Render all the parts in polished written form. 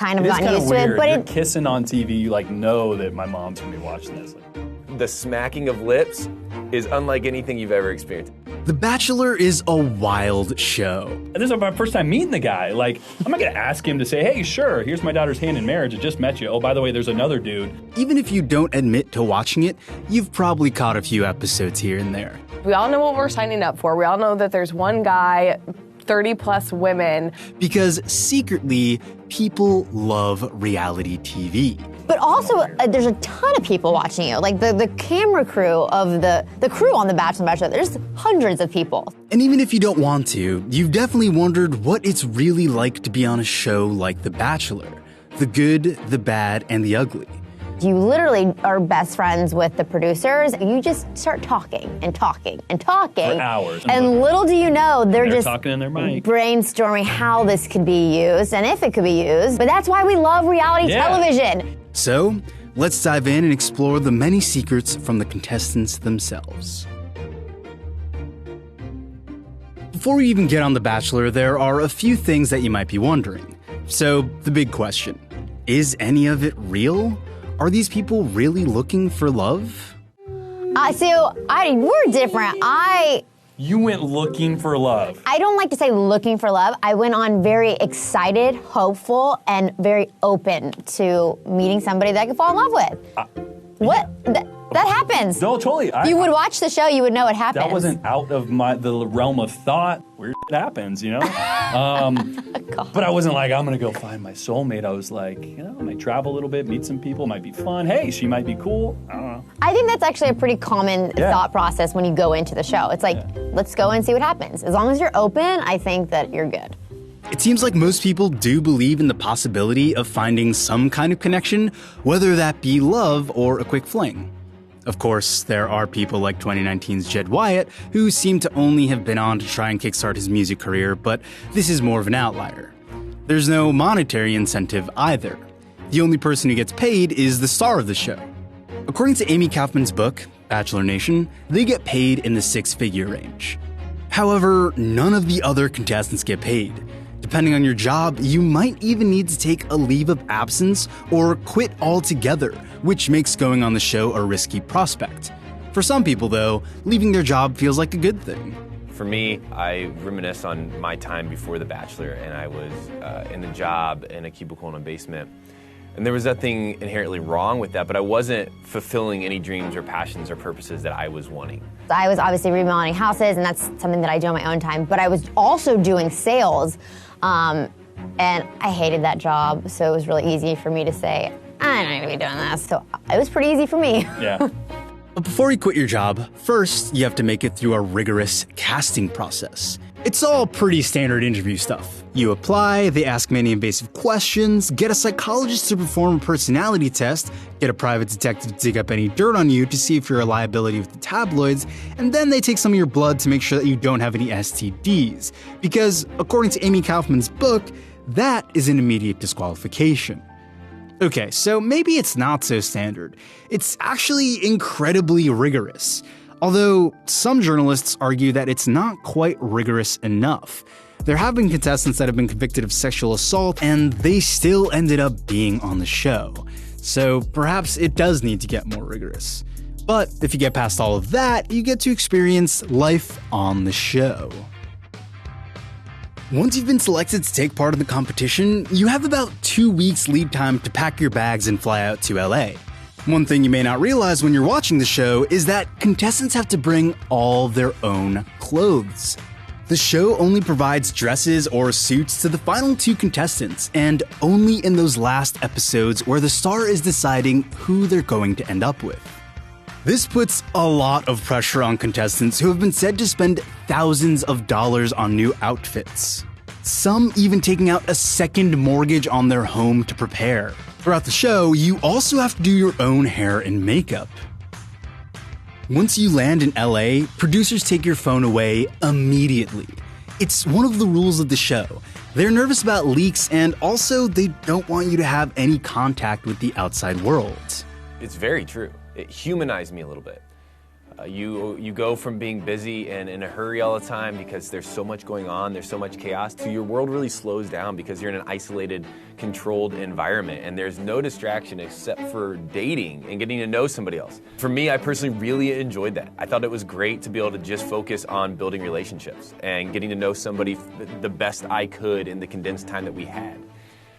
kind of gotten used to it. But you're kissing on TV, you like know that my mom's gonna be watching this. The smacking of lips is unlike anything you've ever experienced. The Bachelor is a wild show. This is my first time meeting the guy. Like, I'm not gonna ask him to say, hey, sure, here's my daughter's hand in marriage. I just met you. Oh, by the way, there's another dude. Even if you don't admit to watching it, you've probably caught a few episodes here and there. We all know what we're signing up for. We all know that there's one guy, 30 plus women. Because secretly, people love reality TV. But also, there's a ton of people watching you. Like the camera crew of the crew on The Bachelor and Bachelorette, there's hundreds of people. And even if you don't want to, you've definitely wondered what it's really like to be on a show like The Bachelor. The good, the bad, and the ugly. You literally are best friends with the producers. You just start talking and talking and talking. For hours. And little do you know, they're just talking in their mic. brainstorming how this could be used and if it could be used. But that's why we love reality television. So, let's dive in and explore the many secrets from the contestants themselves. Before we even get on The Bachelor, there are a few things that you might be wondering. So, the big question, is any of it real? Are these people really looking for love? We're different. You went looking for love. I don't like to say looking for love. I went on very excited, hopeful, and very open to meeting somebody that I could fall in love with. That happens. No, totally. You would watch the show, you would know it happens. That wasn't out of the realm of thought. Weird shit happens, you know? But I wasn't like, I'm gonna go find my soulmate. I was like, I might travel a little bit, meet some people, might be fun. Hey, she might be cool. I don't know. I think that's actually a pretty common thought process when you go into the show. It's like, let's go and see what happens. As long as you're open, I think that you're good. It seems like most people do believe in the possibility of finding some kind of connection, whether that be love or a quick fling. Of course, there are people like 2019's Jed Wyatt, who seem to only have been on to try and kickstart his music career, but this is more of an outlier. There's no monetary incentive either. The only person who gets paid is the star of the show. According to Amy Kaufman's book, Bachelor Nation, they get paid in the six-figure range. However, none of the other contestants get paid. Depending on your job, you might even need to take a leave of absence or quit altogether, which makes going on the show a risky prospect. For some people, though, leaving their job feels like a good thing. For me, I reminisce on my time before The Bachelor, and I was in a job in a cubicle in a basement. And there was nothing inherently wrong with that, but I wasn't fulfilling any dreams or passions or purposes that I was wanting. I was obviously remodeling houses, and that's something that I do on my own time, but I was also doing sales, and I hated that job, so it was really easy for me to say, I'm not gonna be doing this. So it was pretty easy for me. Yeah. But before you quit your job, first you have to make it through a rigorous casting process. It's all pretty standard interview stuff. You apply, they ask many invasive questions, get a psychologist to perform a personality test, get a private detective to dig up any dirt on you to see if you're a liability with the tabloids, and then they take some of your blood to make sure that you don't have any STDs. Because, according to Amy Kaufman's book, that is an immediate disqualification. Okay, so maybe it's not so standard. It's actually incredibly rigorous. Although some journalists argue that it's not quite rigorous enough. There have been contestants that have been convicted of sexual assault, and they still ended up being on the show. So perhaps it does need to get more rigorous. But if you get past all of that, you get to experience life on the show. Once you've been selected to take part in the competition, you have about 2 weeks lead time to pack your bags and fly out to LA. One thing you may not realize when you're watching the show is that contestants have to bring all their own clothes. The show only provides dresses or suits to the final 2 contestants, and only in those last episodes where the star is deciding who they're going to end up with. This puts a lot of pressure on contestants who have been said to spend thousands of dollars on new outfits. Some even taking out a second mortgage on their home to prepare. Throughout the show, you also have to do your own hair and makeup. Once you land in LA, producers take your phone away immediately. It's one of the rules of the show. They're nervous about leaks, and also they don't want you to have any contact with the outside world. It's very true. It humanized me a little bit. You go from being busy and in a hurry all the time because there's so much going on, there's so much chaos, to your world really slows down because you're in an isolated, controlled environment, and there's no distraction except for dating and getting to know somebody else. For me, I personally really enjoyed that. I thought it was great to be able to just focus on building relationships and getting to know somebody the best I could in the condensed time that we had.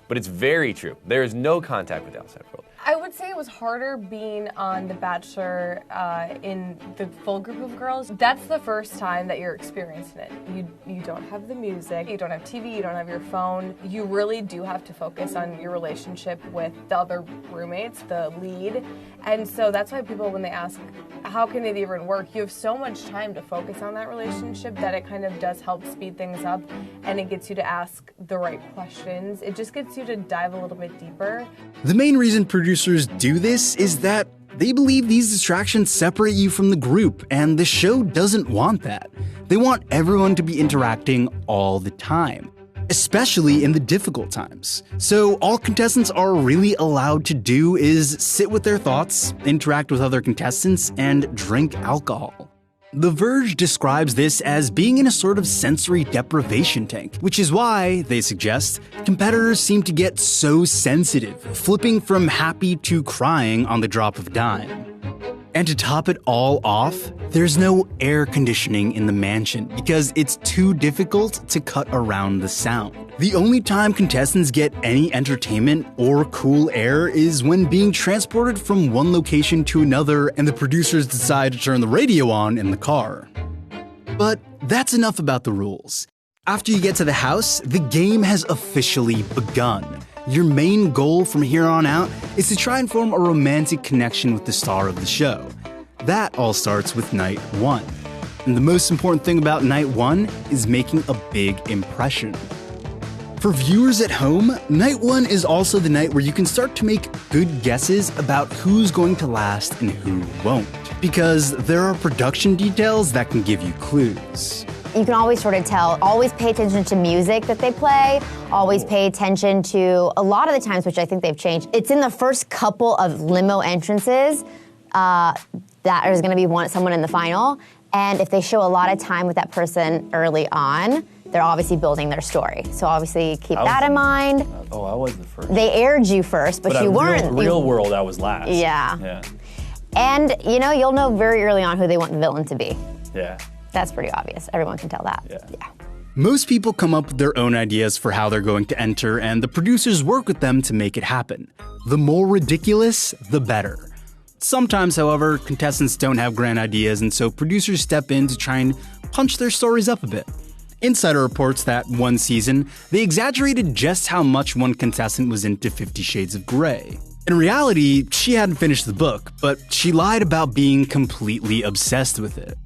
But it's very true. There is no contact with the outside world. I would say it was harder being on The Bachelor in the full group of girls. That's the first time that you're experiencing it. You don't have the music, you don't have TV, you don't have your phone. You really do have to focus on your relationship with the other roommates, the lead. And so that's why people, when they ask, how can it even work? You have so much time to focus on that relationship that it kind of does help speed things up, and it gets you to ask the right questions. It just gets you to dive a little bit deeper. The main reason producers do this is that they believe these distractions separate you from the group, and the show doesn't want that. They want everyone to be interacting all the time, especially in the difficult times. So all contestants are really allowed to do is sit with their thoughts, interact with other contestants, and drink alcohol. The Verge describes this as being in a sort of sensory deprivation tank, which is why, they suggest, competitors seem to get so sensitive, flipping from happy to crying on the drop of a dime. And to top it all off, there's no air conditioning in the mansion because it's too difficult to cut around the sound. The only time contestants get any entertainment or cool air is when being transported from one location to another and the producers decide to turn the radio on in the car. But that's enough about the rules. After you get to the house, the game has officially begun. Your main goal from here on out is to try and form a romantic connection with the star of the show. That all starts with night one. And the most important thing about night one is making a big impression. For viewers at home, night one is also the night where you can start to make good guesses about who's going to last and who won't. Because there are production details that can give you clues. You can always sort of tell, always pay attention to music that they play, always pay attention to, a lot of the times, which I think they've changed, it's in the first couple of limo entrances that is gonna be someone in the final, and if they show a lot of time with that person early on, they're obviously building their story. So obviously keep that in mind. Oh, I was the first. They aired you first, but you weren't. Real world, I was last. Yeah. And you'll know very early on who they want the villain to be. Yeah. That's pretty obvious. Everyone can tell that. Yeah. Most people come up with their own ideas for how they're going to enter, and the producers work with them to make it happen. The more ridiculous, the better. Sometimes, however, contestants don't have grand ideas, and so producers step in to try and punch their stories up a bit. Insider reports that one season, they exaggerated just how much one contestant was into 50 Shades of Grey. In reality, she hadn't finished the book, but she lied about being completely obsessed with it.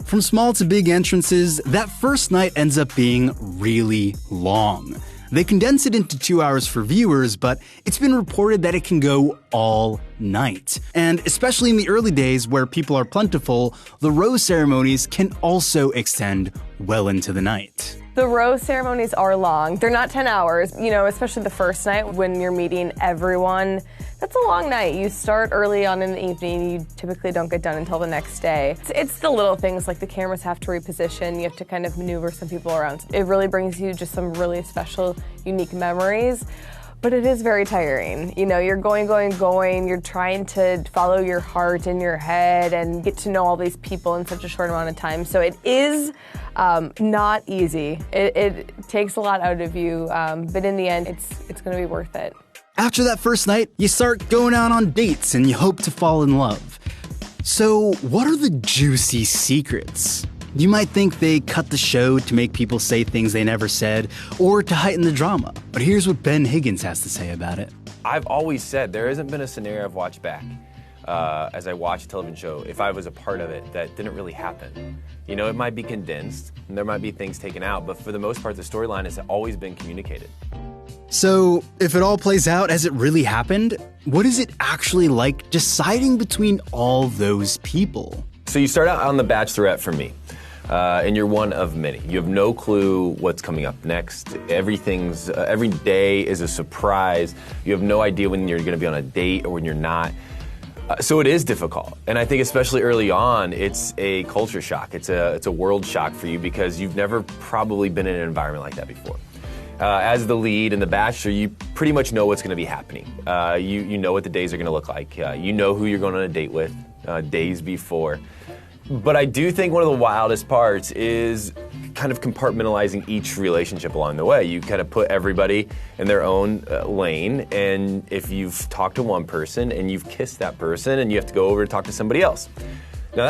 From small to big entrances, that first night ends up being really long. They condense it into 2 hours for viewers, but it's been reported that it can go all night. And especially in the early days where people are plentiful, the rose ceremonies can also extend well into the night. The rose ceremonies are long. They're not 10 hours, especially the first night when you're meeting everyone. That's a long night. You start early on in the evening. You typically don't get done until the next day. It's the little things like the cameras have to reposition. You have to kind of maneuver some people around. It really brings you just some really special, unique memories. But it is very tiring. You're going. You're trying to follow your heart in your head and get to know all these people in such a short amount of time. So it is not easy. It takes a lot out of you, but in the end, it's going to be worth it. After that first night, you start going out on dates and you hope to fall in love. So, what are the juicy secrets? You might think they cut the show to make people say things they never said or to heighten the drama. But here's what Ben Higgins has to say about it. I've always said there hasn't been a scenario I've watched back as I watch a television show, if I was a part of it, that didn't really happen. It might be condensed and there might be things taken out, but for the most part, the storyline has always been communicated. So, if it all plays out as it really happened, what is it actually like deciding between all those people? So you start out on The Bachelorette for me, and you're one of many. You have no clue what's coming up next. Every day is a surprise. You have no idea when you're going to be on a date or when you're not. So it is difficult, and I think especially early on, it's a culture shock. It's a world shock for you because you've never probably been in an environment like that before. As the lead in The Bachelor, you pretty much know what's going to be happening. You know what the days are going to look like. You know who you're going on a date with days before. But I do think one of the wildest parts is kind of compartmentalizing each relationship along the way. You kind of put everybody in their own lane, and if you've talked to one person and you've kissed that person and you have to go over to talk to somebody else. Now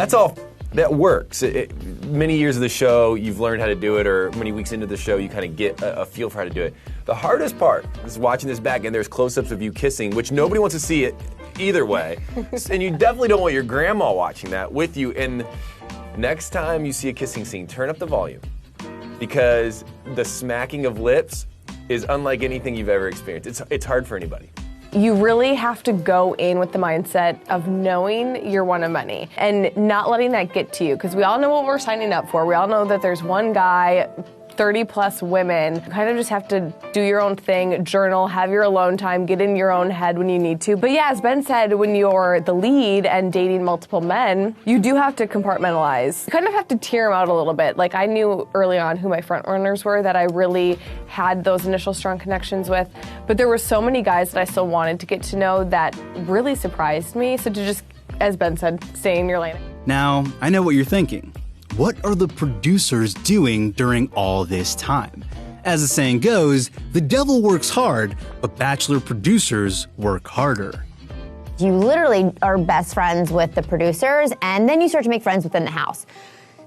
that works. Many years of the show, you've learned how to do it, or many weeks into the show, you kind of get a feel for how to do it. The hardest part is watching this back, and there's close-ups of you kissing, which nobody wants to see it either way. And you definitely don't want your grandma watching that with you. And next time you see a kissing scene, turn up the volume, because the smacking of lips is unlike anything you've ever experienced. It's hard for anybody. You really have to go in with the mindset of knowing you're one of many and not letting that get to you, because we all know what we're signing up for. We all know that there's one guy, 30 plus women. You kind of just have to do your own thing, journal, have your alone time, get in your own head when you need to. But yeah, as Ben said, when you're the lead and dating multiple men, you do have to compartmentalize. You kind of have to tear them out a little bit. Like, I knew early on who my front runners were that I really had those initial strong connections with. But there were so many guys that I still wanted to get to know that really surprised me. So to just, as Ben said, stay in your lane. Now, I know what you're thinking. What are the producers doing during all this time? As the saying goes, the devil works hard, but Bachelor producers work harder. You literally are best friends with the producers, and then you start to make friends within the house.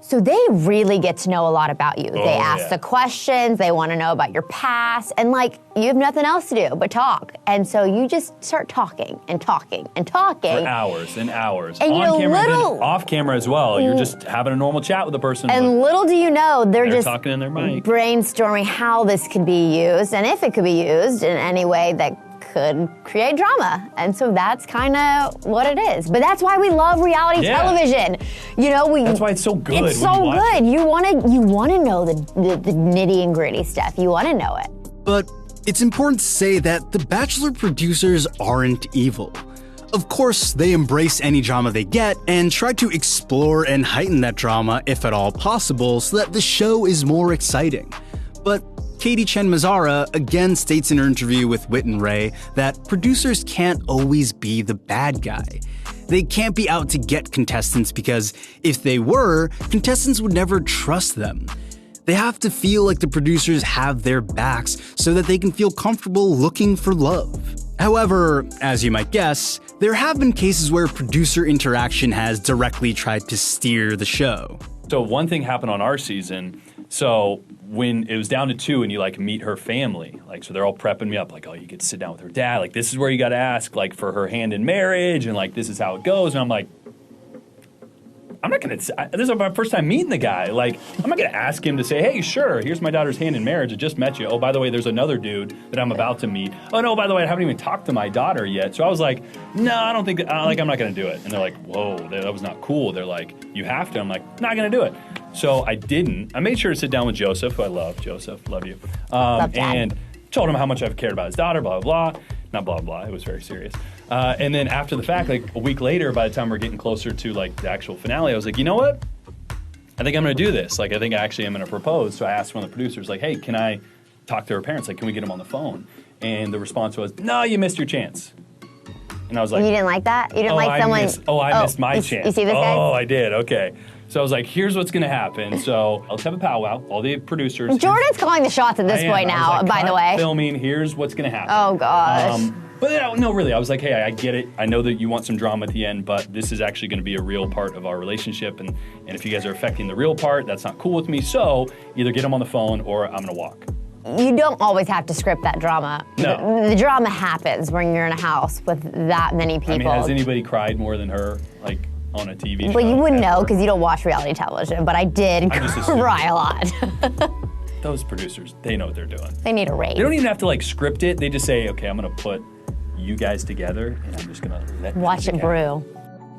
So they really get to know a lot about you. They ask the questions, they want to know about your past, and like, you have nothing else to do but talk. And so you just start talking and talking and talking. For hours and hours. And on camera and off camera as well. You're just having a normal chat with the person. And little do you know, they're just talking in their mic, brainstorming how this could be used and if it could be used in any way that could create drama. And so that's kind of what it is. But that's why we love reality television. You know, that's why it's so good. It's so good. You want to know the nitty and gritty stuff. You want to know it. But it's important to say that the Bachelor producers aren't evil. Of course, they embrace any drama they get and try to explore and heighten that drama if at all possible so that the show is more exciting. But Katie Chen Mazzara again states in her interview with Whit and Ray that producers can't always be the bad guy. They can't be out to get contestants because if they were, contestants would never trust them. They have to feel like the producers have their backs so that they can feel comfortable looking for love. However, as you might guess, there have been cases where producer interaction has directly tried to steer the show. So one thing happened on our season. So when it was down to 2 and you like meet her family, like, so they're all prepping me up, like, oh, you get to sit down with her dad, like, this is where you got to ask, like, for her hand in marriage, and like, this is how it goes. And I'm like, I'm not going to, this is my first time meeting the guy. Like, I'm not going to ask him to say, hey, sure, here's my daughter's hand in marriage. I just met you. Oh, by the way, there's another dude that I'm about to meet. Oh, no, by the way, I haven't even talked to my daughter yet. So I was like, no, I don't think, I'm not going to do it. And they're like, whoa, that was not cool. They're like, you have to. I'm like, not going to do it. So I didn't. I made sure to sit down with Joseph, who I love. Joseph, love you. And told him how much I've cared about his daughter, blah, blah, blah. Not blah, blah. It was very serious. And then after the fact, like a week later, by the time we're getting closer to like the actual finale, I was like, you know what? I think I'm going to do this. Like, I think I actually am going to propose. So I asked one of the producers, like, hey, can I talk to her parents? Like, can we get them on the phone? And the response was, no, you missed your chance. And I was like, you didn't like that? You didn't like someone? I missed my chance. You see this, guys? Oh, I did. Okay. So I was like, here's what's going to happen. So let's have a powwow. All the producers. Jordan's calling the shots at this point now, like, by the way. Filming. Here's what's going to happen. Oh, gosh. But no, really, I was like, hey, I get it. I know that you want some drama at the end, but this is actually going to be a real part of our relationship. And if you guys are affecting the real part, that's not cool with me. So either get them on the phone or I'm going to walk. You don't always have to script that drama. No. The drama happens when you're in a house with that many people. I mean, has anybody cried more than her, like, on a TV show? Well, you wouldn't know because you don't watch reality television, but I did cry a lot. Those producers, they know what they're doing. They need a raise. They don't even have to, like, script it. They just say, okay, I'm going to put you guys together, and I'm just going to let watch it brew.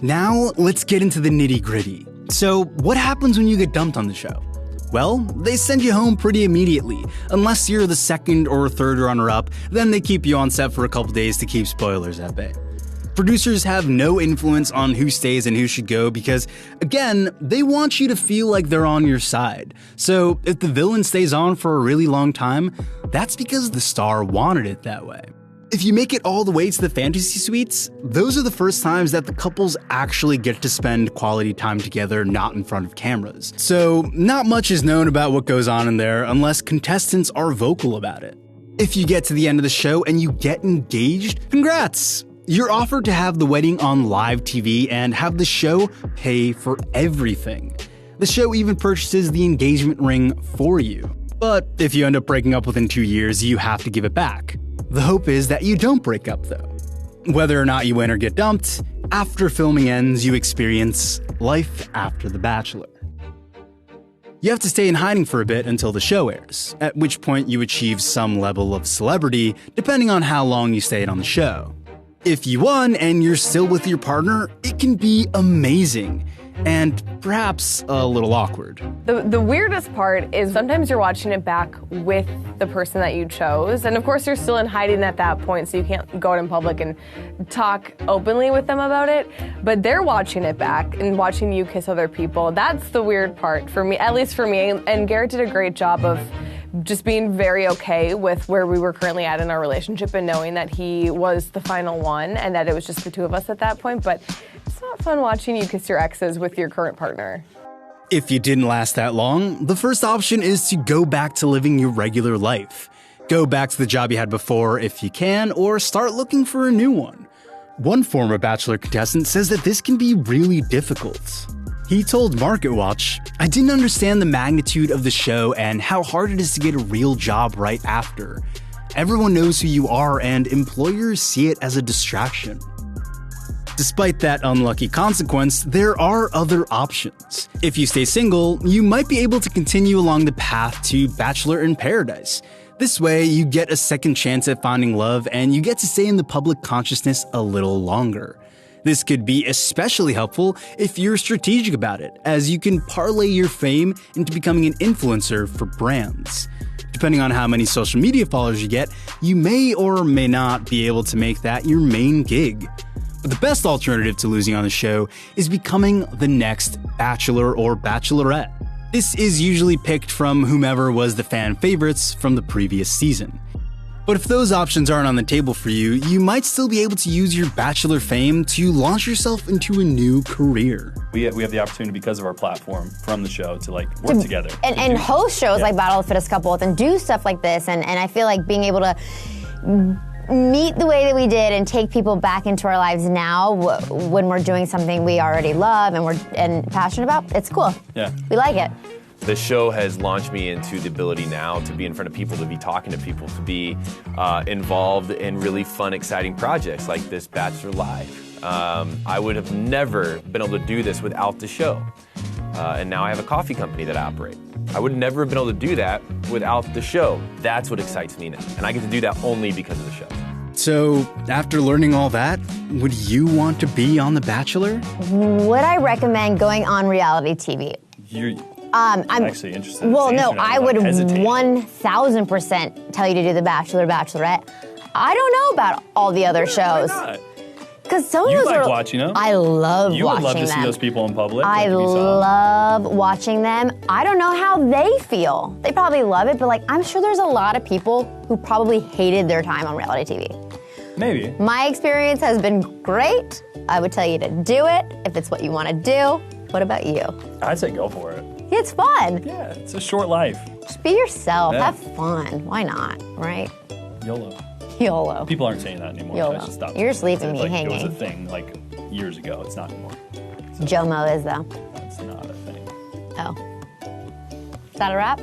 Now, let's get into the nitty-gritty. So, what happens when you get dumped on the show? Well, they send you home pretty immediately. Unless you're the second or third runner-up, then they keep you on set for a couple days to keep spoilers at bay. Producers have no influence on who stays and who should go because, again, they want you to feel like they're on your side. So if the villain stays on for a really long time, that's because the star wanted it that way. If you make it all the way to the fantasy suites, those are the first times that the couples actually get to spend quality time together, not in front of cameras. So not much is known about what goes on in there unless contestants are vocal about it. If you get to the end of the show and you get engaged, congrats! You're offered to have the wedding on live TV and have the show pay for everything. The show even purchases the engagement ring for you. But if you end up breaking up within 2 years, you have to give it back. The hope is that you don't break up though. Whether or not you win or get dumped, after filming ends, you experience life after The Bachelor. You have to stay in hiding for a bit until the show airs, at which point you achieve some level of celebrity depending on how long you stayed on the show. If you won and you're still with your partner, it can be amazing, and perhaps a little awkward. The weirdest part is sometimes you're watching it back with the person that you chose, and of course you're still in hiding at that point, so you can't go out in public and talk openly with them about it, but they're watching it back and watching you kiss other people. That's the weird part for me, at least for me, and Garrett did a great job of just being very okay with where we were currently at in our relationship and knowing that he was the final one and that it was just the two of us at that point, but it's not fun watching you kiss your exes with your current partner. If you didn't last that long, the first option is to go back to living your regular life. Go back to the job you had before if you can, or start looking for a new one. One former Bachelor contestant says that this can be really difficult. He told MarketWatch, "I didn't understand the magnitude of the show and how hard it is to get a real job right after. Everyone knows who you are and employers see it as a distraction." Despite that unlucky consequence, there are other options. If you stay single, you might be able to continue along the path to Bachelor in Paradise. This way, you get a second chance at finding love and you get to stay in the public consciousness a little longer. This could be especially helpful if you're strategic about it, as you can parlay your fame into becoming an influencer for brands. Depending on how many social media followers you get, you may or may not be able to make that your main gig. But the best alternative to losing on the show is becoming the next Bachelor or Bachelorette. This is usually picked from whomever was the fan favorites from the previous season. But if those options aren't on the table for you, you might still be able to use your Bachelor fame to launch yourself into a new career. We have the opportunity because of our platform from the show to like work together. And host shows like Battle of the Fittest Couple and do stuff like this. And I feel like being able to meet the way that we did and take people back into our lives now when we're doing something we already love and we're passionate about, it's cool. Yeah. We like it. The show has launched me into the ability now to be in front of people, to be talking to people, to be involved in really fun, exciting projects like this Bachelor Live. I would have never been able to do this without the show. And now I have a coffee company that I operate. I would never have been able to do that without the show. That's what excites me now. And I get to do that only because of the show. So, after learning all that, would you want to be on The Bachelor? Would I recommend going on reality TV? I'm actually interested. Well, no, I would hesitate. 1000% tell you to do The Bachelor, Bachelorette. I don't know about all the other shows. Why not? Because some You of those like are. watching them. I love You would watching love to them. see those people in public. I like if you saw them. love watching them. I don't know how they feel. They probably love it, but like I'm sure there's a lot of people who probably hated their time on reality TV. Maybe. My experience has been great. I would tell you to do it if it's what you want to do. What about you? I'd say go for it. It's fun. Yeah, it's a short life. Just be yourself. Yeah. Have fun. Why not? Right? YOLO. YOLO. People aren't saying that anymore. YOLO. So I should stop. You're just leaving me It was hanging. a thing like years ago. It's not anymore. JOMO is though. That's not a thing. Oh. Is that a wrap?